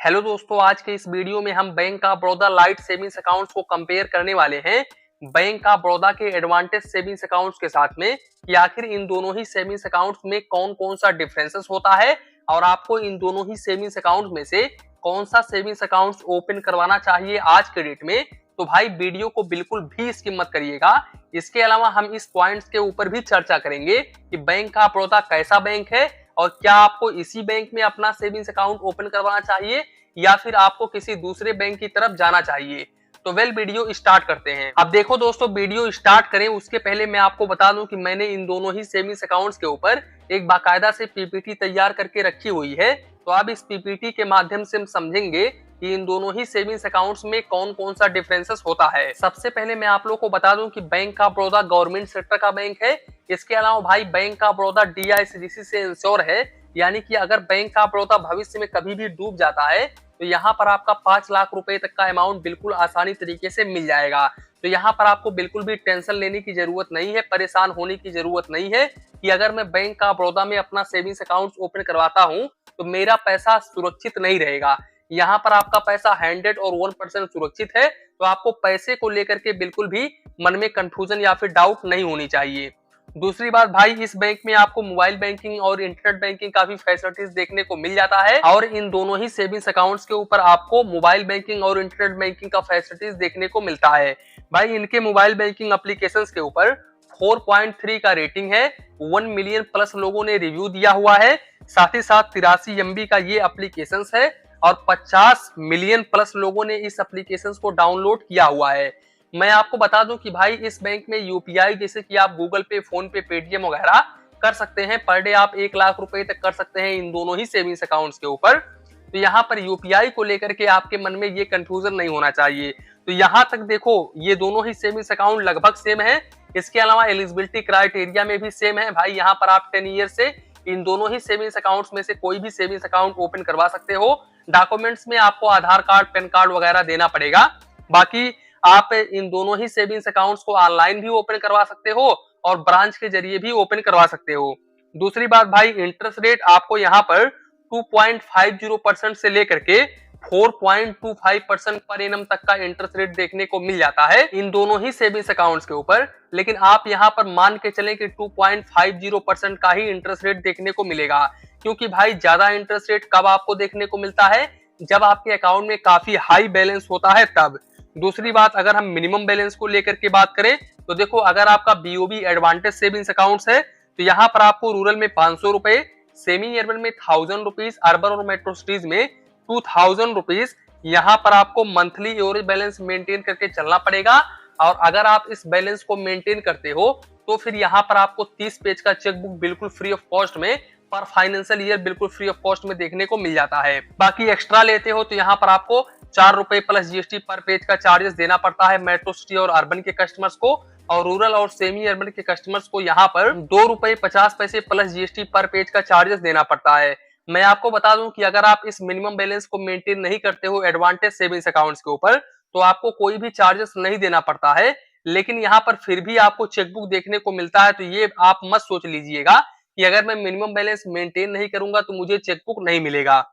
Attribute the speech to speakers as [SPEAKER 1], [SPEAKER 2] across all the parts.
[SPEAKER 1] Hello दोस्तों, आज के इस वीडियो में हम bank of Baroda light savings accounts को कंपेयर करने वाले हैं बैंक ऑफ बड़ौदा के एडवांटेज सेविंग्स अकाउंट्स के साथ में कि आखिर इन दोनों ही सेविंग्स अकाउंट्स में कौन कौन सा डिफरेंसेस होता है और आपको इन दोनों ही सेविंग्स अकाउंट्स में से कौन सा सेविंग्स अकाउंट्स ओपन करवाना चाहिए आज के डेट में। तो भाई वीडियो को बिल्कुल भी स्किप मत करिएगा। इसके अलावा हम इस पॉइंट्स के ऊपर भी चर्चा करेंगे कि बैंक ऑफ बड़ौदा कैसा बैंक है और क्या आपको इसी बैंक में अपना सेविंग्स अकाउंट ओपन करवाना चाहिए या फिर आपको किसी दूसरे बैंक की तरफ जाना चाहिए। तो वीडियो स्टार्ट करते हैं। अब देखो दोस्तों, वीडियो स्टार्ट करें उसके पहले मैं आपको बता दूं कि मैंने इन दोनों ही सेविंग्स अकाउंट्स के ऊपर एक बाकायदा से पीपीटी तैयार करके रखी हुई है। तो अब इस पीपीटी के माध्यम से हम समझेंगे कि इन दोनों ही सेविंग्स अकाउंट्स में कौन कौन सा डिफरेंसेस होता है। सबसे पहले मैं आप लोगों को बता दूं कि bank of Baroda government sector का बैंक है। इसके अलावा भाई बैंक ऑफ बड़ौदा DICGC से इंश्योर है, यानी कि अगर बैंक ऑफ बड़ौदा भविष्य में कभी भी डूब जाता है तो यहाँ पर आपका 5 लाख रुपए तक का अमाउंट बिल्कुल आसानी तरीके से मिल जाएगा। तो यहाँ पर आपको बिल्कुल भी टेंशन लेने की जरूरत नहीं है, परेशान होने की जरूरत नहीं है कि अगर मैं बैंक ऑफ बड़ौदा में अपना सेविंग्स अकाउंट ओपन करवाता हूँ तो मेरा पैसा सुरक्षित नहीं रहेगा। यहाँ पर आपका पैसा 100 और 1% सुरक्षित है। तो आपको पैसे को लेकर के बिल्कुल भी मन में कंफ्यूजन या फिर डाउट नहीं होनी चाहिए। दूसरी बात भाई, इस बैंक में आपको मोबाइल बैंकिंग और इंटरनेट बैंकिंग का भी फैसिलिटीज देखने को मिल जाता है और इन दोनों ही सेविंग्स अकाउंट्स के ऊपर आपको मोबाइल बैंकिंग और इंटरनेट बैंकिंग का फैसिलिटीज देखने को मिलता है। भाई इनके मोबाइल बैंकिंग एप्लीकेशंस के ऊपर 4.3 का रेटिंग है, 1 मिलियन प्लस लोगों ने रिव्यू दिया हुआ है। साथ ही साथ 83 MB का ये एप्लीकेशंस है और 50 मिलियन प्लस लोगों ने इस एप्लीकेशंस को डाउनलोड किया हुआ है। मैं आपको बता दूं कि भाई इस बैंक में यूपीआई जैसे कि आप गूगल पे, फोन पे, पेटीएम वगैरह कर सकते हैं। पर डे आप 1 लाख रुपए तक कर सकते हैं इन दोनों ही सेविंग्स अकाउंट्स के ऊपर। तो यहाँ पर यूपीआई को लेकर के आपके मन में ये कंफ्यूजन नहीं होना चाहिए। तो यहाँ तक देखो, ये दोनों ही सेविंग्स अकाउंट लगभग सेम है। इसके अलावा एलिजिबिलिटी क्राइटेरिया में भी सेम है। भाई यहाँ पर आप 10 ईयर से इन दोनों ही सेविंग्स अकाउंट्स में से कोई भी सेविंग्स अकाउंट ओपन करवा सकते हो। डॉक्यूमेंट्स में आपको आधार कार्ड, पैन कार्ड वगैरह देना पड़ेगा। बाकी आप इन दोनों ही सेविंग्स अकाउंट्स को ऑनलाइन भी ओपन करवा सकते हो और ब्रांच के जरिए भी ओपन करवा सकते हो। दूसरी बात भाई, इंटरेस्ट रेट आपको यहाँ पर 2.50% से लेकर के 4.25% पर एनम तक का इंटरेस्ट रेट देखने को मिल जाता है इन दोनों ही सेविंग्स अकाउंट्स के ऊपर। लेकिन आप यहाँ पर मान के चलें कि 2.50% का ही इंटरेस्ट रेट देखने को मिलेगा, क्योंकि भाई ज्यादा इंटरेस्ट रेट कब आपको देखने को मिलता है, जब आपके अकाउंट में काफी हाई बैलेंस होता है तब। दूसरी बात, अगर हम मिनिमम बैलेंस को लेकर के बात करें तो देखो, अगर आपका BOB एडवांटेज सेविंग्स अकाउंट्स है तो यहाँ पर आपको रूरल में 500 रुपए, सेमी अर्बन में 1000 रुपीज, अर्बन और मेट्रो सिटीज में 2000 रुपीज यहाँ पर आपको मंथली एवरेज बैलेंस मेंटेन करके चलना पड़ेगा। और अगर आप इस बैलेंस को मेंटेन करते हो तो फिर यहाँ पर आपको 30 पेज का चेकबुक बिल्कुल फ्री ऑफ कॉस्ट में पर फाइनेंशियल ईयर बिल्कुल फ्री ऑफ कॉस्ट में देखने को मिल जाता है। बाकी एक्स्ट्रा लेते हो तो यहाँ पर आपको 4 रुपए प्लस GST पर पेज का चार्जेस देना पड़ता है मेट्रो सिटी और अर्बन के कस्टमर्स को, और रूरल और सेमी अर्बन के कस्टमर्स को यहाँ पर 2 रुपए 50 पैसे प्लस GST पर पेज का चार्जेस देना पड़ता है। मैं आपको बता दूं कि अगर आप इस मिनिमम बैलेंस को मेंटेन नहीं करते हो एडवांटेज सेविंग्स अकाउंट्स के ऊपर तो आपको कोई भी चार्जेस नहीं देना पड़ता है। लेकिन यहाँ पर फिर भी आपको चेकबुक देखने को मिलता है। तो ये आप मत सोच लीजिएगा कि अगर मैं मिनिमम बैलेंस मेंटेन नहीं करूंगा तो मुझे चेकबुक नहीं मिलेगा।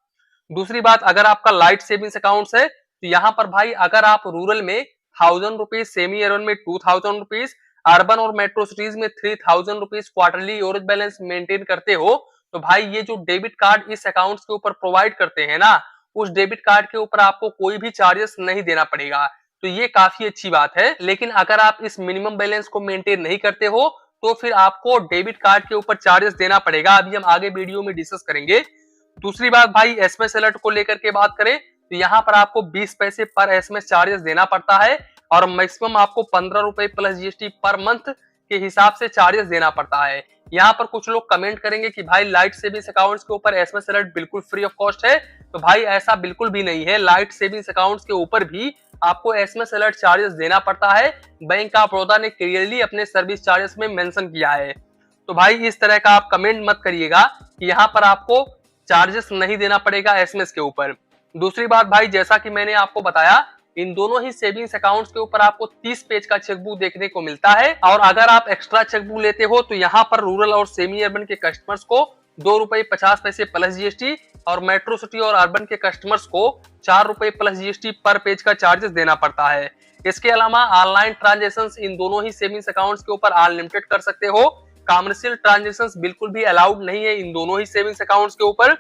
[SPEAKER 1] दूसरी बात, अगर आपका लाइट सेविंग्स अकाउंट्स है तो यहाँ पर भाई अगर आप रूरल में 1000 रुपीज, सेमी अर्बन में 2000 रुपीज, अर्बन और मेट्रो सिटीज में 3000 rupees quarterly average balance maintain करते हो तो भाई ये जो डेबिट कार्ड इस अकाउंट्स के ऊपर प्रोवाइड करते हैं ना, उस डेबिट कार्ड के ऊपर आपको कोई भी चार्जेस नहीं देना पड़ेगा। तो ये काफी अच्छी बात है। लेकिन अगर आप इस मिनिमम बैलेंस को मेंटेन नहीं करते हो तो फिर आपको डेबिट कार्ड के ऊपर चार्जेस देना पड़ेगा। अभी हम आगे वीडियो में डिस्कस करेंगे। दूसरी बात भाई, SMS अलर्ट को लेकर के बात करें तो यहाँ पर आपको 20 पैसे पर SMS चार्जेस देना पड़ता है और मैक्सिमम आपको 15 रुपए प्लस GST पर मंथ के हिसाब से चार्जेस देना पड़ता है। यहाँ पर कुछ लोग कमेंट करेंगे कि भाई लाइट सेविंग्स अकाउंट्स के ऊपर SMS अलर्ट बिल्कुल फ्री ऑफ कॉस्ट है। तो भाई ऐसा बिल्कुल भी नहीं है। लाइट सेविंग्स अकाउंट्स के ऊपर भी आपको SMS अलर्ट चार्जेस देना पड़ता है। बैंक ऑफ बड़ौदा ने क्लियरली अपने सर्विस चार्जेस में मेंशन किया है। तो भाई इस तरह का आप कमेंट मत करिएगा कि यहाँ पर आपको चार्जेस नहीं देना पड़ेगा SMS के ऊपर। दूसरी बात भाई, जैसा कि मैंने आपको बताया इन दोनों ही सेविंग्स अकाउंट्स के ऊपर आपको 30 पेज का चेकबुक देखने को मिलता है। और अगर आप एक्स्ट्रा चेकबुक लेते हो तो यहाँ पर रूरल और सेमी अर्बन के कस्टमर्स को ₹2.50 प्लस जीएसटी और मेट्रो सिटी और अर्बन के कस्टमर्स को ₹4 प्लस जीएसटी पर पेज का चार्जेस देना पड़ता है। इसके अलावा ऑनलाइन ट्रांजेक्शंस इन दोनों ही सेविंग्स अकाउंट्स के ऊपर अनलिमिटेड कर सकते हो। कमर्शियल ट्रांजेक्शंस बिल्कुल भी अलाउड नहीं है इन दोनों ही सेविंग्स अकाउंट्स के ऊपर।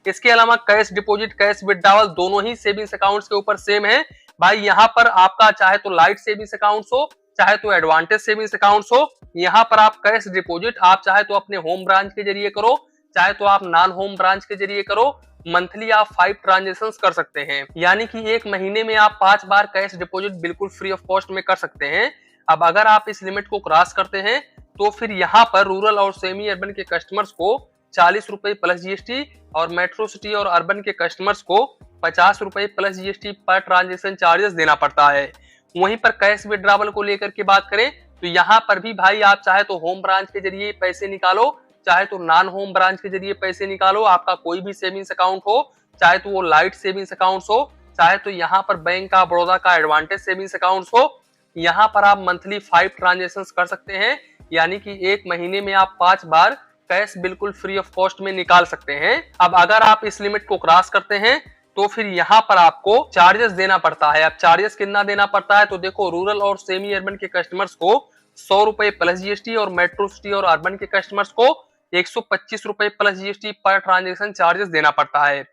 [SPEAKER 1] इसके अलावा कैश डिपॉजिट, कैश विड्रॉवल दोनों ही सेविंग्स अकाउंट्स के ऊपर सेम है। भाई यहाँ पर आपका चाहे तो लाइट सेविंग्स अकाउंट्स हो, चाहे तो एडवांटेज सेविंग्स अकाउंट्स हो, यहाँ पर आप कैश डिपॉजिट आप चाहे तो अपने होम ब्रांच के जरिए करो, चाहे तो आप नॉन होम ब्रांच के जरिए करो। मंथली आप 5 ट्रांजेक्शंस कर सकते हैं, यानी कि एक महीने में आप 5 बार कैश डिपॉजिट बिल्कुल फ्री ऑफ कॉस्ट में कर सकते हैं। अब अगर आप इस लिमिट को क्रॉस करते हैं तो फिर यहाँ पर रूरल और सेमी अर्बन के कस्टमर्स को ₹40 प्लस जीएसटी और मेट्रो सिटी और अर्बन के कस्टमर्स को ₹50 plus GST per transaction charges देना पड़ता है। वहीं पर कैश विड्रॉवल को लेकर के बात करें तो यहाँ पर भी भाई आप चाहे तो होम ब्रांच के जरिए पैसे निकालो, चाहे तो नॉन होम ब्रांच के जरिए पैसे निकालो, आपका कोई भी सेविंग्स अकाउंट हो, चाहे तो वो लाइट सेविंग्स अकाउंट हो, चाहे तो यहाँ पर बैंक ऑफ बड़ौदा का एडवांटेज सेविंग्स अकाउंट हो, यहाँ पर आप मंथली 5 ट्रांजेक्शन कर सकते हैं, यानी कि एक महीने में आप 5 बार कैश बिल्कुल फ्री ऑफ कॉस्ट में निकाल सकते हैं। अब अगर आप इस लिमिट को क्रॉस करते हैं तो फिर यहाँ पर आपको चार्जेस देना पड़ता है। अब चार्जेस कितना देना पड़ता है तो देखो, रूरल और सेमी अर्बन के कस्टमर्स को ₹100 प्लस जीएसटी और मेट्रो सिटी और अर्बन के कस्टमर्स को ₹125 plus GST per transaction charges देना पड़ता है।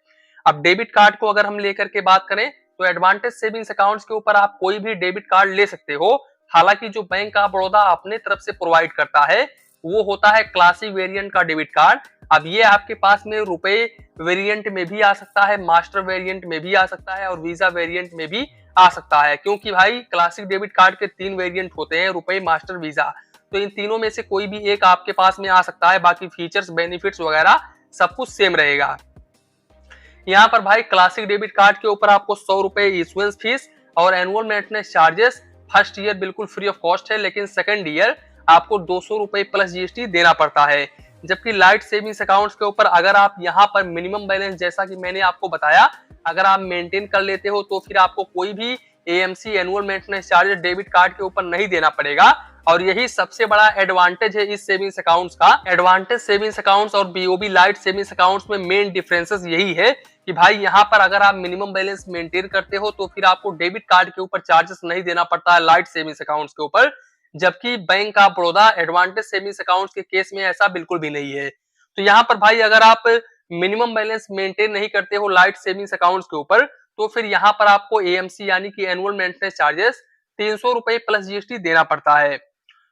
[SPEAKER 1] अब डेबिट कार्ड को अगर हम लेकर के बात करें तो एडवांटेज सेविंग्स अकाउंट्स के ऊपर आप कोई भी डेबिट कार्ड ले सकते हो। हालांकि जो बैंक ऑफ बड़ौदा अपने तरफ से प्रोवाइड करता है वो होता है क्लासिक वेरिएंट का डेबिट कार्ड। अब ये आपके पास में रुपए वेरिएंट में भी आ सकता है, मास्टर वेरिएंट में भी आ सकता है और वीजा वेरिएंट में भी आ सकता है, क्योंकि भाई क्लासिक डेबिट कार्ड के 3 वेरिएंट होते हैं, रुपए, मास्टर, वीजा। तो इन तीनों में से कोई भी एक आपके पास में आ सकता है, बाकी फीचर्स, बेनिफिट्स वगैरह सब कुछ सेम रहेगा। यहाँ पर भाई क्लासिक डेबिट कार्ड के ऊपर आपको ₹100 इशुएंस फीस और annual maintenance charges first year बिल्कुल फ्री ऑफ कॉस्ट है, लेकिन सेकंड ईयर आपको ₹200 प्लस जीएसटी देना पड़ता है। जबकि लाइट सेविंग्स अकाउंट्स के ऊपर अगर आप यहाँ पर मिनिमम बैलेंस, जैसा कि मैंने आपको बताया, अगर आप मेंटेन कर लेते हो तो फिर आपको कोई भी AMC annual maintenance charges debit card के ऊपर नहीं देना पड़ेगा। और यही सबसे बड़ा एडवांटेज है इस सेविंग्स अकाउंट्स का। एडवांटेज सेविंग्स अकाउंट्स और बीओबी लाइट सेविंग्स अकाउंट्स में मेन डिफरेंसेस यही है कि भाई यहाँ पर अगर आप मिनिमम बैलेंस मेंटेन करते हो तो फिर आपको डेबिट कार्ड के ऊपर चार्जेस नहीं देना पड़ता है लाइट सेविंग्स अकाउंट्स के ऊपर, जबकि bank of Baroda advantage savings accounts के केस में ऐसा बिल्कुल भी नहीं है। तो यहाँ पर भाई अगर आप मिनिमम बैलेंस मेंटेन नहीं करते हो लाइट सेविंग्स अकाउंट्स के ऊपर तो फिर यहाँ पर आपको एएमसी यानी कि annual maintenance charges ₹300 plus GST देना पड़ता है।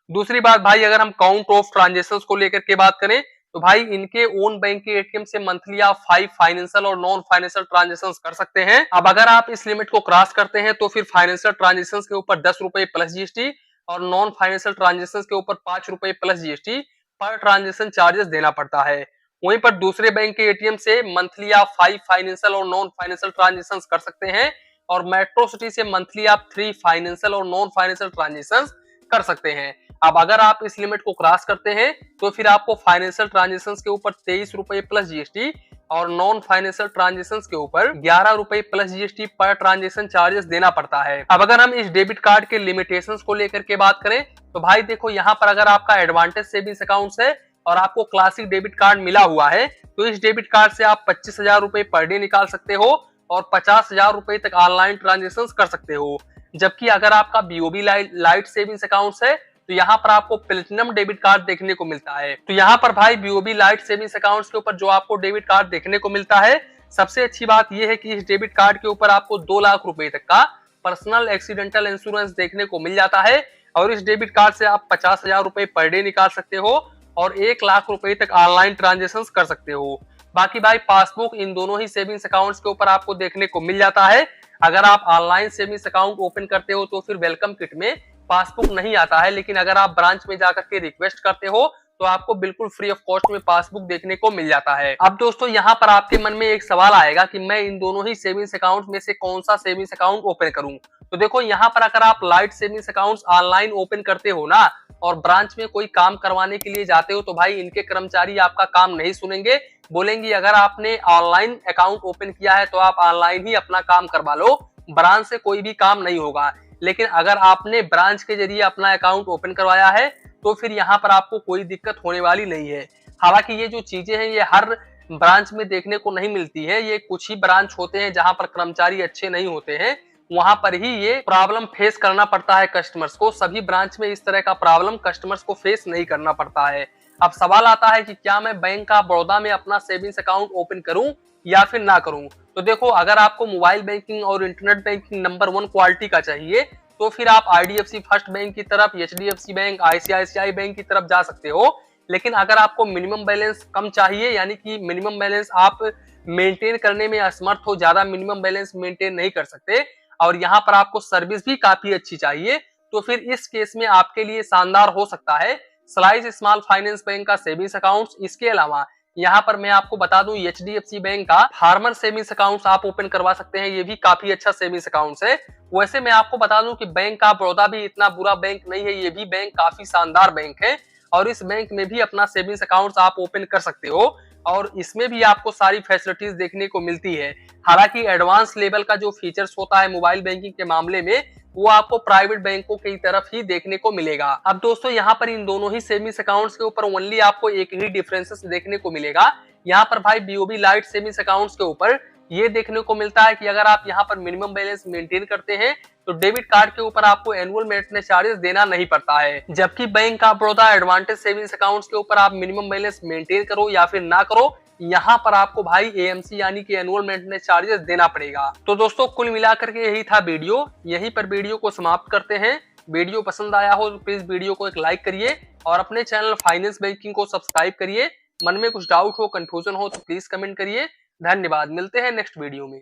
[SPEAKER 1] दूसरी बात भाई, अगर हम काउंट ऑफ ट्रांजेक्शंस को लेकर के बात करें तो भाई इनके ओन बैंक के एटीएम से मंथली आप 5 फाइनेंशियल और नॉन फाइनेंशियल ट्रांजेक्शंस कर सकते हैं। अब अगर आप इस लिमिट को क्रॉस करते हैं तो फिर फाइनेंशियल ट्रांजेक्शंस के ऊपर ₹10 प्लस जीएसटी और नॉन फाइनेंशियल ट्रांजेक्शंस के ऊपर ₹5 plus GST per transaction charges देना पड़ता है। वहीं पर दूसरे बैंक के एटीएम से मंथली आप 5 फाइनेंशियल और नॉन फाइनेंशियल ट्रांजेक्शंस कर सकते हैं और मेट्रो सिटी से मंथली आप 3 फाइनेंशियल और नॉन फाइनेंशियल ट्रांजेक्शंस कर सकते हैं। अब अगर आप इस लिमिट को क्रॉस करते हैं तो फिर आपको फाइनेंशियल ट्रांजेक्शंस के ऊपर ₹23 प्लस जीएसटी और नॉन फाइनेंशियल ट्रांजेक्शंस के ऊपर ₹11 plus GST per transaction charges देना पड़ता है। अब अगर हम इस डेबिट कार्ड के लिमिटेशंस को लेकर के बात करें तो भाई देखो, यहाँ पर अगर आपका एडवांटेज सेविंग्स अकाउंट्स है और आपको क्लासिक डेबिट कार्ड मिला हुआ है तो इस डेबिट कार्ड से आप ₹25,000 पर डे निकाल सकते हो और ₹50,000 तक ऑनलाइन ट्रांजेक्शन कर सकते हो। जबकि अगर आपका बीओबी लाइट सेविंग्स अकाउंट्स है तो यहाँ पर आपको प्लेटिनम डेबिट कार्ड देखने को मिलता है। तो यहाँ पर भाई बीओबी लाइट सेविंग्स अकाउंट्स के ऊपर जो आपको डेबिट कार्ड देखने को मिलता है, सबसे अच्छी बात यह है कि इस डेबिट कार्ड के ऊपर आपको ₹2 लाख तक का पर्सनल एक्सीडेंटल इंश्योरेंस देखने को मिल जाता है और इस डेबिट कार्ड से आप ₹50,000 पर डे निकाल सकते हो और ₹1 लाख तक ऑनलाइन ट्रांजेक्शन कर सकते हो। बाकी भाई पासबुक इन दोनों ही सेविंग्स अकाउंट्स के ऊपर आपको देखने को मिल जाता है। अगर आप ऑनलाइन सेविंग्स अकाउंट ओपन करते हो तो फिर वेलकम किट में पासबुक नहीं आता है, लेकिन अगर आप ब्रांच में जाकर के रिक्वेस्ट करते हो तो आपको बिल्कुल फ्री ऑफ कॉस्ट में पासबुक देखने को मिल जाता है। अब दोस्तों यहाँ पर आपके मन में एक सवाल आएगा कि मैं इन दोनों ही सेविंग्स अकाउंट में से कौन सा सेविंग्स अकाउंट ओपन करूं। तो देखो, यहाँ पर अगर आप light savings account online open करते हो ना और ब्रांच में कोई काम करवाने के लिए जाते हो तो भाई इनके कर्मचारी आपका काम नहीं सुनेंगे, बोलेंगे अगर आपने ऑनलाइन अकाउंट ओपन किया है तो आप ऑनलाइन ही अपना काम करवा लो, ब्रांच से कोई भी काम नहीं होगा। लेकिन अगर आपने ब्रांच के जरिए अपना अकाउंट ओपन करवाया है तो फिर यहाँ पर आपको कोई दिक्कत होने वाली नहीं है। हालांकि ये जो चीजें हैं ये हर ब्रांच में देखने को नहीं मिलती है, ये कुछ ही ब्रांच होते हैं जहां पर कर्मचारी अच्छे नहीं होते हैं, वहां पर ही ये प्रॉब्लम फेस करना पड़ता है कस्टमर्स को। सभी ब्रांच में इस तरह का प्रॉब्लम कस्टमर्स को फेस नहीं करना पड़ता है। अब सवाल आता है कि क्या मैं बैंक ऑफ बड़ौदा में अपना सेविंग्स अकाउंट ओपन करूं या फिर ना करूं। तो देखो, अगर आपको मोबाइल बैंकिंग और इंटरनेट बैंकिंग नंबर 1 क्वालिटी का चाहिए तो फिर आप आईडीएफसी फर्स्ट बैंक की तरफ, एचडीएफसी बैंक, आईसीआईसीआई बैंक की तरफ जा सकते हो। लेकिन अगर आपको मिनिमम बैलेंस कम चाहिए, यानी कि मिनिमम बैलेंस आप मेंटेन करने में असमर्थ हो, ज्यादा मिनिमम बैलेंस मेंटेन नहीं कर सकते, और यहाँ पर आपको सर्विस भी काफी अच्छी चाहिए, तो फिर इस केस में आपके लिए शानदार हो सकता है स्लाइस स्मॉल फाइनेंस बैंक का सेविंग्स अकाउंट। इसके अलावा यहाँ पर मैं आपको बता दूं, एचडीएफसी बैंक का फार्मर सेविंग्स अकाउंट आप ओपन करवा सकते हैं, ये भी काफी अच्छा सेविंग्स अकाउंट है। वैसे मैं आपको बता दूं कि बैंक ऑफ बड़ौदा भी इतना बुरा बैंक नहीं है, ये भी बैंक काफी शानदार बैंक है, और इस बैंक में भी अपना सेविंग्स अकाउंट आप ओपन कर सकते हो, और इसमें भी आपको सारी फैसिलिटीज देखने को मिलती है। हालांकि एडवांस लेवल का जो फीचर्स होता है मोबाइल बैंकिंग के मामले में, वो आपको प्राइवेट बैंकों की तरफ ही देखने को मिलेगा। अब दोस्तों, यहाँ पर इन दोनों ही सेविंग्स अकाउंट्स के ऊपर ओनली आपको एक ही डिफरेंसेस देखने को मिलेगा। यहाँ पर भाई बीओबी लाइट सेविंग्स अकाउंट्स के ऊपर ये देखने को मिलता है कि अगर आप यहाँ पर मिनिमम बैलेंस मेंटेन करते हैं तो डेबिट कार्ड के ऊपर आपको एनुअल मेंटेनेंस चार्जेस देना नहीं पड़ता है। जबकि bank of Baroda advantage savings accounts के ऊपर आप मिनिमम बैलेंस मेंटेन करो या फिर ना करो, यहाँ पर आपको भाई एएमसी यानी कि एनुअल मेंटेनेंस चार्जेस देना पड़ेगा। तो दोस्तों, कुल मिलाकर के यही था वीडियो, यहीं पर वीडियो को समाप्त करते हैं। वीडियो पसंद आया हो तो प्लीज वीडियो को एक लाइक करिए और अपने चैनल फाइनेंस बैंकिंग को सब्सक्राइब करिए। मन में कुछ डाउट हो, कंफ्यूजन हो तो प्लीज कमेंट करिए। धन्यवाद, मिलते हैं नेक्स्ट वीडियो में।